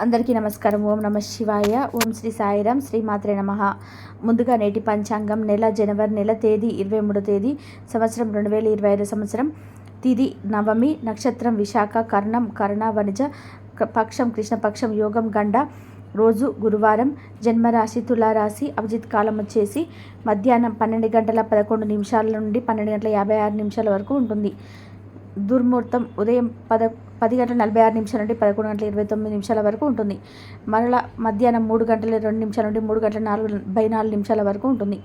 అందరికీ నమస్కారం. ఓం నమ శివాయ. ఓం శ్రీ సాయిరాం. శ్రీమాత్రే నమః. ముందుగా నేటి పంచాంగం నెల జనవరి నెల తేదీ 23వ తేదీ సంవత్సరం 2025 సంవత్సరం. తిథి నవమి, నక్షత్రం విశాఖ, కర్ణం కర్ణ వనిజ, పక్షం కృష్ణపక్షం, యోగం గండ, రోజు గురువారం, జన్మరాశి తులారాశి. అభిజిత్ కాలం వచ్చేసి మధ్యాహ్నం 12 గంటల 11 నిమిషాల నుండి 12 గంటల 56 నిమిషాల వరకు ఉంటుంది. దుర్ముహూర్తం ఉదయం 10 గంటల 46 నిమిషాల నుండి 11 గంటల 29 నిమిషాల వరకు ఉంటుంది. మరలా మధ్యాహ్నం 3 గంటల 2 నిమిషాల నుండి 3 గంటల 44 నిమిషాల వరకు ఉంటుంది.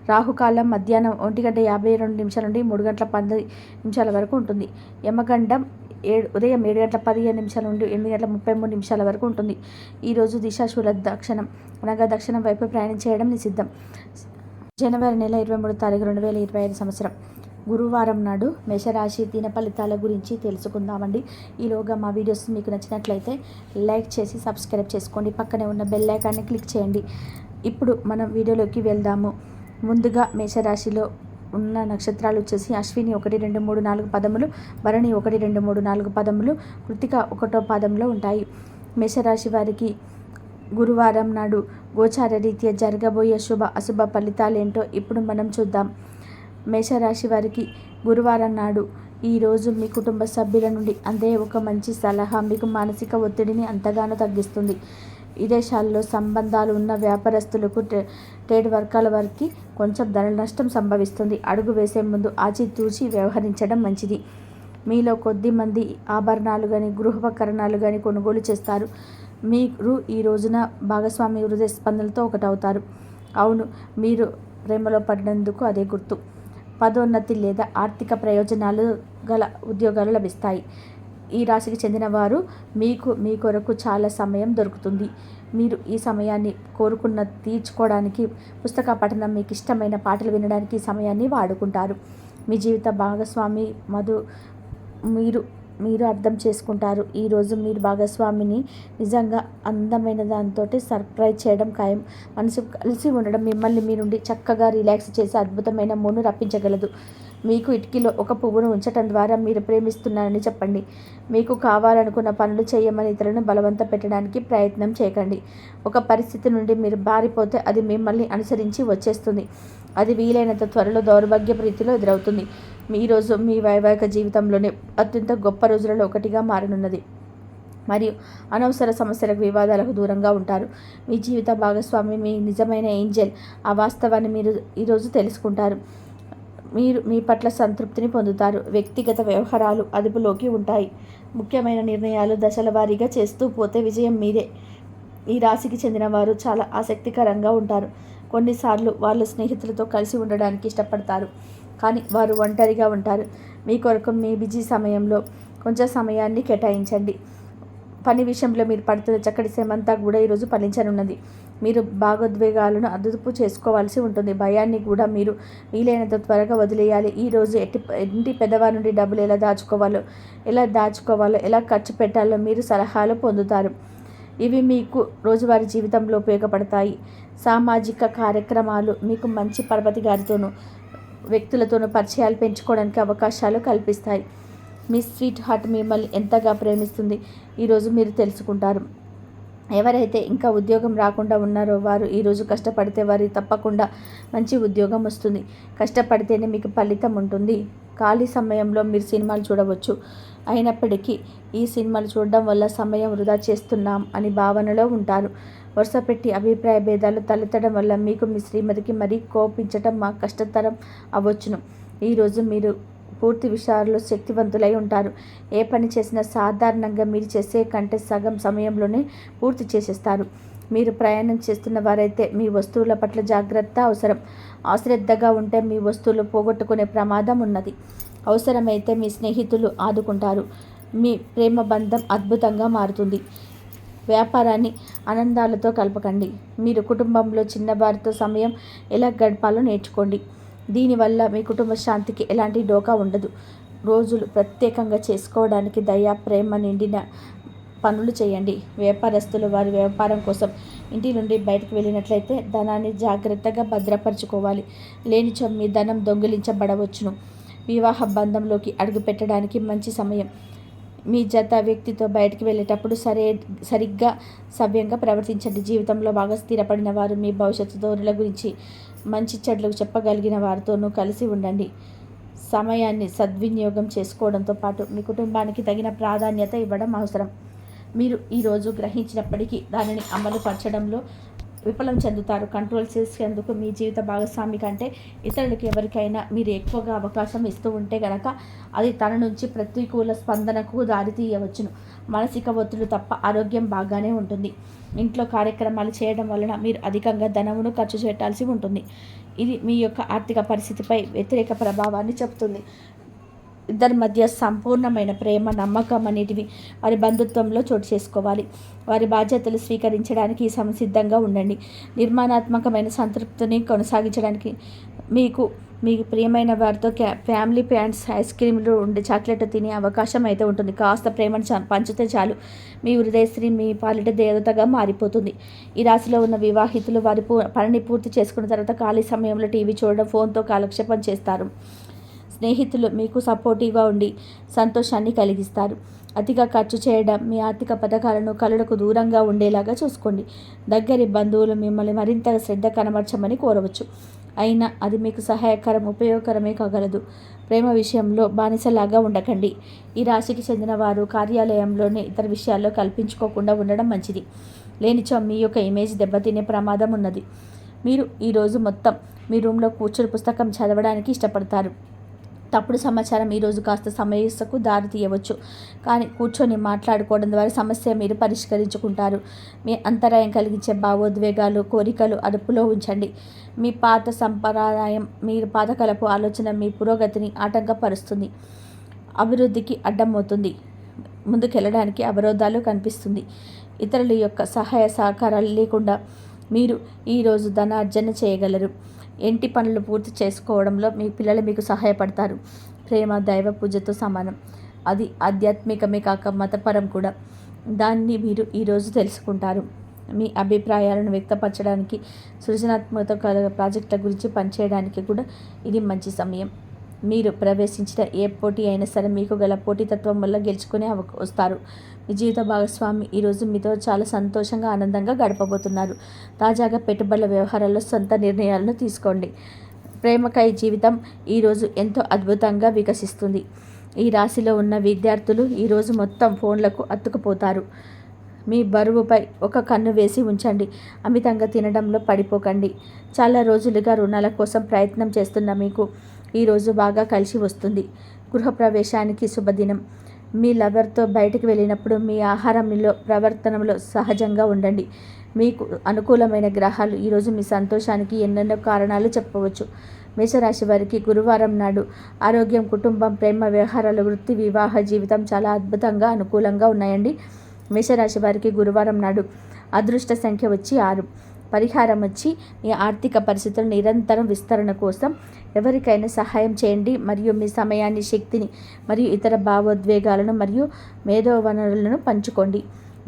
రాహుకాలం మధ్యాహ్నం 1 గంట 52 నిమిషాల నుండి 3 గంటల 10 నిమిషాల వరకు ఉంటుంది. యమగండం ఉదయం 7 గంటల 15 నిమిషాల నుండి 8 గంటల 33 నిమిషాల వరకు ఉంటుంది. ఈరోజు దిశాశూల దక్షిణం అనగా దక్షిణం వైపు ప్రయాణం చేయడం నిషిద్ధం. జనవరి నెల 23వ తారీఖు 2025 సంవత్సరం గురువారం నాడు మేషరాశి దిన ఫలితాల గురించి తెలుసుకుందామండి. ఈలోగా మా వీడియోస్ మీకు నచ్చినట్లయితే లైక్ చేసి సబ్స్క్రైబ్ చేసుకోండి. పక్కనే ఉన్న బెల్ ఐకాన్ని క్లిక్ చేయండి. ఇప్పుడు మనం వీడియోలోకి వెళ్దాము. ముందుగా మేషరాశిలో ఉన్న నక్షత్రాలు వచ్చేసి అశ్విని 1, 2, 3, 4 పదములు, భరణి 1, 2, 3, 4 పదములు, కృతిక 1వ పాదంలో ఉంటాయి. మేషరాశి వారికి గురువారం నాడు గోచార రీత్యా జరగబోయే శుభ అశుభ ఫలితాలేంటో ఇప్పుడు మనం చూద్దాం. మేషరాశి వారికి గురువారం నాడు ఈరోజు మీ కుటుంబ సభ్యుల నుండి అందే ఒక మంచి సలహా మీకు మానసిక ఒత్తిడిని అంతగానో తగ్గిస్తుంది. విదేశాల్లో సంబంధాలు ఉన్న వ్యాపారస్తులకు, ట్రేడ్ వర్గాల వారికి కొంచెం ధన నష్టం సంభవిస్తుంది. అడుగు వేసే ముందు ఆచితూచి వ్యవహరించడం మంచిది. మీలో కొద్ది మంది ఆభరణాలు కానీ గృహోపకరణాలు కానీ కొనుగోలు చేస్తారు. మీరు ఈ రోజున భాగస్వామి హృదయ స్పందనలతో ఒకటవుతారు. అవును, మీరు ప్రేమలో పడినందుకు అదే గుర్తు. పదోన్నతి లేదా ఆర్థిక ప్రయోజనాలు గల ఉద్యోగాలు లభిస్తాయి. ఈ రాశికి చెందిన వారు మీ కొరకు చాలా సమయం దొరుకుతుంది. మీరు ఈ సమయాన్ని కోరుకున్న తీర్చుకోవడానికి, పుస్తక పఠనం, మీకు ఇష్టమైన పాటలు వినడానికి ఈ సమయాన్ని వాడుకుంటారు. మీ జీవిత భాగస్వామి మీరు అర్థం చేసుకుంటారు. ఈరోజు మీరు భాగస్వామిని నిజంగా అందమైన దాంతో సర్ప్రైజ్ చేయడం ఖాయం. మనసు కలిసి ఉండడం మిమ్మల్ని మీ నుండి చక్కగా రిలాక్స్ చేసి అద్భుతమైన మూడ్ను రప్పించగలదు. మీకు ఇటుకలో ఒక పువ్వును ఉంచటం ద్వారా మీరు ప్రేమిస్తున్నారని చెప్పండి. మీకు కావాలనుకున్న పనులు చేయమని ఇతరులను బలవంత పెట్టడానికి ప్రయత్నం చేయకండి. ఒక పరిస్థితి నుండి మీరు బారిపోతే అది మిమ్మల్ని అనుసరించి వచ్చేస్తుంది. అది వీలైనంత త్వరలో దౌర్భాగ్య రీతిలో ఎదురవుతుంది. ఈరోజు మీ వైవాహిక జీవితంలోనే అత్యంత గొప్ప రోజులలో ఒకటిగా మారనున్నది. మరియు అనవసర సమస్యలకు, వివాదాలకు దూరంగా ఉంటారు. మీ జీవిత భాగస్వామి మీ నిజమైన ఏంజెల్. ఆ వాస్తవాన్ని మీరు ఈరోజు తెలుసుకుంటారు. మీరు మీ పట్ల సంతృప్తిని పొందుతారు. వ్యక్తిగత వ్యవహారాలు అదుపులోకి ఉంటాయి. ముఖ్యమైన నిర్ణయాలు దశల వారీగా చేస్తూ పోతే విజయం మీదే. ఈ రాశికి చెందిన వారు చాలా ఆసక్తికరంగా ఉంటారు. కొన్నిసార్లు వాళ్ళ స్నేహితులతో కలిసి ఉండడానికి ఇష్టపడతారు, కానీ వారు ఒంటరిగా ఉంటారు. మీ కొరకు మీ బిజీ సమయంలో కొంచెం సమయాన్ని కేటాయించండి. పని విషయంలో మీరు పడుతున్న చక్కటి శ్రమంతా కూడా ఈరోజు ఫలించనున్నది. మీరు భావోద్వేగాలను అదుపు చేసుకోవాల్సి ఉంటుంది. భయాన్ని కూడా మీరు వీలైనంత త్వరగా వదిలేయాలి. ఈరోజు ఇంటి పెద్దవారి నుండి డబ్బులు ఎలా దాచుకోవాలో, ఎలా ఖర్చు పెట్టాలో మీరు సలహాలు పొందుతారు. ఇవి మీకు రోజువారీ జీవితంలో ఉపయోగపడతాయి. సామాజిక కార్యక్రమాలు మీకు మంచి పరపతి గారితోనూ వ్యక్తులతోనూ పరిచయాలు పెంచుకోవడానికి అవకాశాలు కల్పిస్తాయి. మీ స్వీట్ హార్ట్ మిమ్మల్ని ఎంతగా ప్రేమిస్తుంది ఈరోజు మీరు తెలుసుకుంటారు. ఎవరైతే ఇంకా ఉద్యోగం రాకుండా ఉన్నారో వారు ఈరోజు కష్టపడితే వారికి తప్పకుండా మంచి ఉద్యోగం వస్తుంది. కష్టపడితేనే మీకు ఫలితం ఉంటుంది. ఖాళీ సమయంలో మీరు సినిమాలు చూడవచ్చు. అయినప్పటికీ ఈ సినిమాలు చూడడం వల్ల సమయం వృధా చేస్తున్నాం అని భావనలో ఉంటారు. వరుస పెట్టి అభిప్రాయ భేదాలు తలెత్తడం వల్ల మీకు మీ శ్రీమతికి మరీ కోపించటం మా కష్టతరం అవ్వచ్చును. ఈరోజు మీరు పూర్తి విషయాల్లో శక్తివంతులై ఉంటారు. ఏ పని చేసినా సాధారణంగా మీరు చేసే కంటే సగం సమయంలోనే పూర్తి చేసేస్తారు. మీరు ప్రయాణం చేస్తున్న వారైతే మీ వస్తువుల పట్ల జాగ్రత్త అవసరం. అశ్రద్ధగా ఉంటే మీ వస్తువులు పోగొట్టుకునే ప్రమాదం ఉన్నది. అవసరమైతే మీ స్నేహితులు ఆదుకుంటారు. మీ ప్రేమ బంధం అద్భుతంగా మారుతుంది. వ్యాపారాన్ని ఆనందాలతో కలపకండి. మీరు కుటుంబంలో చిన్నవారితో సమయం ఎలా గడపాలో నేర్చుకోండి. దీనివల్ల మీ కుటుంబ శాంతికి ఎలాంటి డోకా ఉండదు. రోజులు ప్రత్యేకంగా చేసుకోవడానికి దయ, ప్రేమ నిండిన పనులు చేయండి. వ్యాపారస్తులు వారి వ్యాపారం కోసం ఇంటి నుండి బయటకు వెళ్ళినట్లయితే ధనాన్ని జాగ్రత్తగా భద్రపరచుకోవాలి. లేనిచో మీ ధనం దొంగిలించబడవచ్చును. వివాహ బంధంలోకి అడుగు పెట్టడానికి మంచి సమయం. మీ జత వ్యక్తితో బయటికి వెళ్ళేటప్పుడు సరిగ్గా సవ్యంగా ప్రవర్తించండి. జీవితంలో బాగా స్థిరపడిన వారు మీ భవిష్యత్తు ధోరణుల గురించి మంచి చెడ్లు చెప్పగలిగిన వారితోనూ కలిసి ఉండండి. సమయాన్ని సద్వినియోగం చేసుకోవడంతో పాటు మీ కుటుంబానికి తగిన ప్రాధాన్యత ఇవ్వడం అవసరం. మీరు ఈరోజు గ్రహించినప్పటికీ దానిని అమలు పరచడంలో విఫలం చెందుతారు. కంట్రోల్ చేసేందుకు మీ జీవిత భాగస్వామి కంటే ఇతరులకు ఎవరికైనా మీరు ఎక్కువగా అవకాశం ఇస్తూ ఉంటే గనక అది తన నుంచి ప్రతికూల స్పందనకు దారితీయవచ్చును. మానసిక ఒత్తిడి తప్ప ఆరోగ్యం బాగానే ఉంటుంది. ఇంట్లో కార్యక్రమాలు చేయడం వలన మీరు అధికంగా ధనమును ఖర్చు పెట్టాల్సి ఉంటుంది. ఇది మీ యొక్క ఆర్థిక పరిస్థితిపై వ్యతిరేక ప్రభావాన్ని చెబుతుంది. ఇద్దరి మధ్య సంపూర్ణమైన ప్రేమ, నమ్మకం అనేటివి వారి బంధుత్వంలో చోటు చేసుకోవాలి. వారి బాధ్యతలు స్వీకరించడానికి సిద్ధంగా ఉండండి. నిర్మాణాత్మకమైన సంతృప్తిని కొనసాగించడానికి మీ ప్రియమైన వారితో ఫ్యామిలీ ప్యాంట్స్, ఐస్ క్రీమ్లు ఉండే చాక్లెట్ తినే అవకాశం అయితే ఉంటుంది. కాస్త ప్రేమను పంచితే చాలు మీ హృదయశ్రీ మీ పాలిట దేవతగా మారిపోతుంది. ఈ రాశిలో ఉన్న వివాహితులు వారి పనిని పూర్తి చేసుకున్న తర్వాత ఖాళీ సమయంలో టీవీ చూడడం, ఫోన్తో కాలక్షేపం చేస్తారు. స్నేహితులు మీకు సపోర్టివ్గా ఉండి సంతోషాన్ని కలిగిస్తారు. అతిగా ఖర్చు చేయడం మీ ఆర్థిక పథకాలను కళలకు దూరంగా ఉండేలాగా చూసుకోండి. దగ్గరి బంధువులు మిమ్మల్ని మరింత శ్రద్ధ కనబరచమని కోరవచ్చు. అయినా అది మీకు సహాయకరం, ఉపయోగకరమే కాగలదు. ప్రేమ విషయంలో బానిసలాగా ఉండకండి. ఈ రాశికి చెందిన వారు కార్యాలయంలోనే ఇతర విషయాల్లో కల్పించుకోకుండా ఉండడం మంచిది. లేనిచో మీ యొక్క ఇమేజ్ దెబ్బతినే ప్రమాదం ఉన్నది. మీరు ఈరోజు మొత్తం మీ రూమ్లో కూర్చొని పుస్తకం చదవడానికి ఇష్టపడతారు. తప్పుడు సమాచారం ఈరోజు కాస్త సమస్యకు దారి తీయవచ్చు. కానీ కూర్చొని మాట్లాడుకోవడం ద్వారా సమస్య మీరు పరిష్కరించుకుంటారు. మీ అంతరాయం కలిగించే భావోద్వేగాలు, కోరికలు అదుపులో ఉంచండి. మీ పాత సంప్రదాయం, మీ పాతకాలపు ఆలోచన మీ పురోగతిని ఆటంకపరుస్తుంది, అభివృద్ధికి అడ్డమవుతుంది. ముందుకెళ్ళడానికి అవరోధాలు కనిపిస్తుంది. ఇతరుల యొక్క సహాయ సహకారాలు లేకుండా మీరు ఈరోజు ధనార్జన చేయగలరు. ఇంటి పనులు పూర్తి చేసుకోవడంలో మీ పిల్లలు మీకు సహాయపడతారు. ప్రేమ దైవ పూజతో సమానం. అది ఆధ్యాత్మికమే కాక మతపరం కూడా. దాన్ని మీరు ఈరోజు తెలుసుకుంటారు. మీ అభిప్రాయాలను వ్యక్తపరచడానికి, సృజనాత్మకత ప్రాజెక్టుల గురించి పనిచేయడానికి కూడా ఇది మంచి సమయం. మీరు ప్రవేశించిన ఏ పోటీ అయినా సరే మీకు గల పోటీతత్వం వల్ల గెలుచుకునే వస్తారు. మీ జీవిత భాగస్వామి ఈరోజు మీతో చాలా సంతోషంగా, ఆనందంగా గడపబోతున్నారు. తాజాగా పెట్టుబడుల వ్యవహారాల్లో సొంత నిర్ణయాలను తీసుకోండి. ప్రేమకై జీవితం ఈరోజు ఎంతో అద్భుతంగా వికసిస్తుంది. ఈ రాశిలో ఉన్న విద్యార్థులు ఈరోజు మొత్తం ఫోన్లకు అతుక్కుపోతారు. మీ బరువుపై ఒక కన్ను వేసి ఉంచండి. అమితంగా తినడంలో పడిపోకండి. చాలా రోజులుగా రుణాల కోసం ప్రయత్నం చేస్తున్న మీకు ఈరోజు బాగా కలిసి వస్తుంది. గృహప్రవేశానికి శుభదినం. మీ లవర్తో బయటకు వెళ్ళినప్పుడు మీ ఆహారంలో, ప్రవర్తనలో సహజంగా ఉండండి. మీకు అనుకూలమైన గ్రహాలు ఈరోజు మీ సంతోషానికి ఎన్నెన్నో కారణాలు చెప్పవచ్చు. మేషరాశి వారికి గురువారం నాడు ఆరోగ్యం, కుటుంబం, ప్రేమ వ్యవహారాలు, వృత్తి, వివాహ జీవితం చాలా అద్భుతంగా అనుకూలంగా ఉన్నాయండి. మేషరాశి వారికి గురువారం నాడు అదృష్ట సంఖ్య వచ్చి 6. పరిహారం వచ్చి మీ ఆర్థిక పరిస్థితుల నిరంతరం విస్తరణ కోసం ఎవరికైనా సహాయం చేయండి మరియు మీ సమయాన్ని, శక్తిని మరియు ఇతర భావోద్వేగాలను మరియు మేధో వనరులను పంచుకోండి.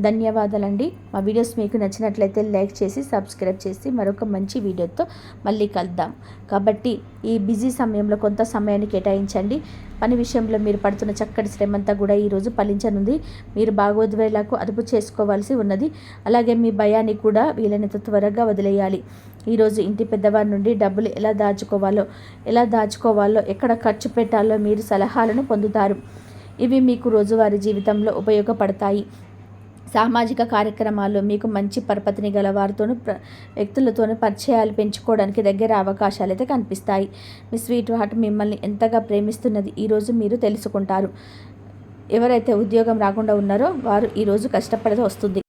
ధన్యవాదాలండి. మా వీడియోస్ మీకు నచ్చినట్లయితే లైక్ చేసి సబ్స్క్రైబ్ చేసి మరొక మంచి వీడియోతో మళ్ళీ కలుద్దాం. కాబట్టి ఈ బిజీ సమయంలో కొంత సమయాన్ని కేటాయించండి. పని విషయంలో మీరు పడుతున్న చక్కటి శ్రమంతా కూడా ఈరోజు ఫలించనుంది. మీరు భాగోద్వేగాలకు అదుపు చేసుకోవాల్సి ఉన్నది. అలాగే మీ భయాన్ని కూడా వీలైనంత త్వరగా వదిలేయాలి. ఈరోజు ఇంటి పెద్దవారి నుండి డబ్బులు ఎలా దాచుకోవాలో, ఎక్కడ ఖర్చు పెట్టాలో మీరు సలహాలను పొందుతారు. ఇవి మీకు రోజువారీ జీవితంలో ఉపయోగపడతాయి. సామాజిక కార్యక్రమాల్లో మీకు మంచి పరపతిని గల వారితోనూ వ్యక్తులతోనూ పరిచయాలు పెంచుకోవడానికి దగ్గర అవకాశాలు అయితే కనిపిస్తాయి. మీ స్వీట్ హార్ట్ మిమ్మల్ని ఎంతగా ప్రేమిస్తున్నది ఈరోజు మీరు తెలుసుకుంటారు. ఎవరైతే ఉద్యోగం రాకుండా ఉన్నారో వారు ఈరోజు కష్టపడేది వస్తుంది.